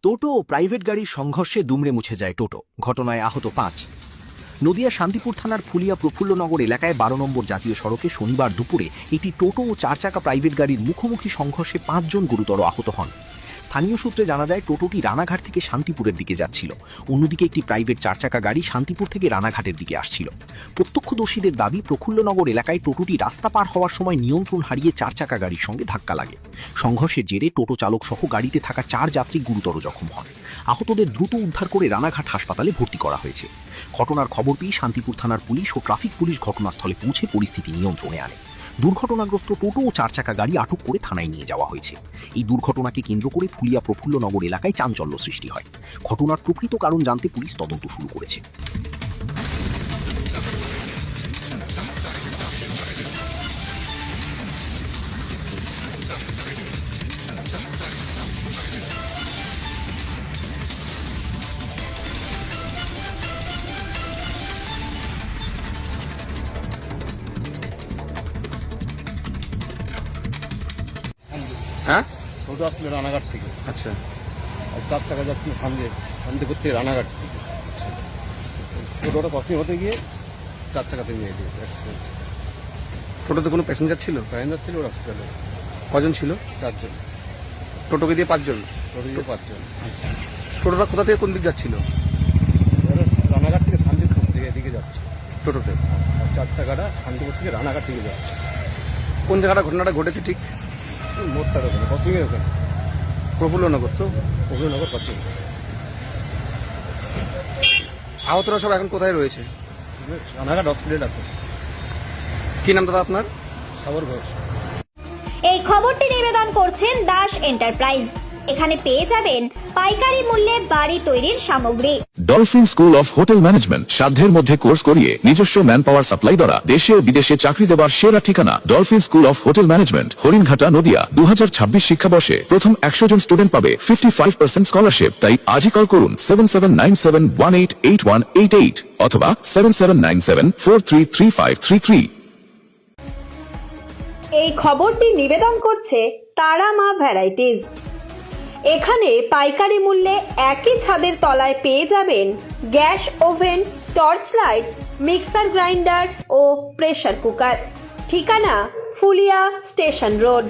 টোটো ও private গাড়ির সংঘর্ষে দুমড়ে মুছে যায় টোটো, ঘটনায় আহত ৫। নদিয়া শান্তিপুর থানার ফুলিয়া প্রফুল্লনগর এলাকায় ১২ নম্বর জাতীয় সড়কে শনিবার দুপুরে একটি টোটো ও ৪ চাকা প্রাইভেট গাড়ির মুখোমুখি সংঘর্ষে ৫ জন গুরুতর আহত হন। স্থানীয় সূত্রে জানা যায় টোটোটি রানাঘাট থেকে শান্তিপুরের দিকে যাচ্ছিল, অন্যদিকে একটি প্রাইভেট ৪ চাকা গাড়ি শান্তিপুর থেকে রানাঘাটের দিকে আসছিল। প্রত্যক্ষদর্শীদের দাবি, প্রফুল্লনগর এলাকায় টোটোটি রাস্তা পার হওয়ার সময় নিয়ন্ত্রণ হারিয়ে ৪ চাকা গাড়ির সঙ্গে ধাক্কা লাগে। সংঘর্ষের জেরে টোটো চালক সহ গাড়িতে থাকা ৪ যাত্রী গুরুতর জখম হন। আহতদের দ্রুত উদ্ধার করে রানাঘাট হাসপাতালে ভর্তি করা হয়েছে। ঘটনার খবর পেয়ে শান্তিপুর থানার পুলিশ ও ট্রাফিক পুলিশ ঘটনাস্থলে পৌঁছে পরিস্থিতি নিয়ন্ত্রণে আনে। দুর্ঘটনাগ্রস্ত টোটো ও ৪ চাকা গাড়ি আটক করে থানায় নিয়ে যাওয়া হয়েছে। এই দুর্ঘটনাকে কেন্দ্র করে ফুলিয়া প্রফুল্লনগর এলাকায় চাঞ্চল্য সৃষ্টি হয়। ঘটনার প্রকৃত কারণ জানতে পুলিশ তদন্ত শুরু করেছে। হ্যাঁ, টোটো আসছিল রানাঘাট থেকে, আচ্ছা আর ৪ চাকা যাচ্ছিল শান্তিপুর থেকে রানাঘাট থেকে। টোটোটা ক্রসিং হতে গিয়ে ৪ চাকাতে নিয়ে দিয়েছে অ্যাক্সিডেন্ট। টোটোতে কোনো প্যাসেঞ্জার ছিল? প্যাসেঞ্জার ছিল হসপিটালে কজন ছিল? ৪ জন, টোটোকে দিয়ে ৫ জন। টোটো দিয়ে ৫ জন। টোটোটা কোথা থেকে কোন দিক যাচ্ছিল? এবারে রানাঘাট থেকে শান্তিপুর থেকে এদিকে যাচ্ছে, টোটোতে আর ৪ চাকাটা শান্তিপুর থেকে রানাঘাট থেকে যাচ্ছে। কোন জায়গাটা ঘটনাটা ঘটেছে ঠিক? মোড়টার ওখানে, ক্রসিংয়ের ওখানে, প্রফুল্লনগর তো। প্রফুল্লনগর ক্রসিং। আহতরা সব এখন কোথায় রয়েছে? রানাঘাট হসপিটাল আছে। কি নাম দাদা আপনার? খবর ঘোষ। এই খবরটি নিবেদন করছেন দাস এন্টারপ্রাইজ। এখানে পেয়ে যাবেন পাইকারি মূল্যে বাড়ি তৈরির সামগ্রী। Dolphin school of hotel management সাধ্যের মধ্যে কোর্স করিয়ে নিজস্ব ম্যান পাওয়ার সাপ্লাই দ্বারা দেশে ও বিদেশে চাকরি দেবার সেরা ঠিকানা dolphin school of hotel management, Haringhata, Nadia. 2026 শিক্ষাবর্ষে প্রথম 100 জন স্টুডেন্ট পাবে 55% স্কলারশিপ। তাই আজই কল করুন 7797188188 অথবা 7797433533। এই খবরটি নিবেদন করছে তারা মা ভ্যারাইটিজ। এখানে পাইকারি মূল্যে একই ছাদের তলায় পেয়ে যাবেন gas oven, torch light, mixer grinder ও প্রেসার কুকার। ঠিকানা ফুলিয়া স্টেশন রোড।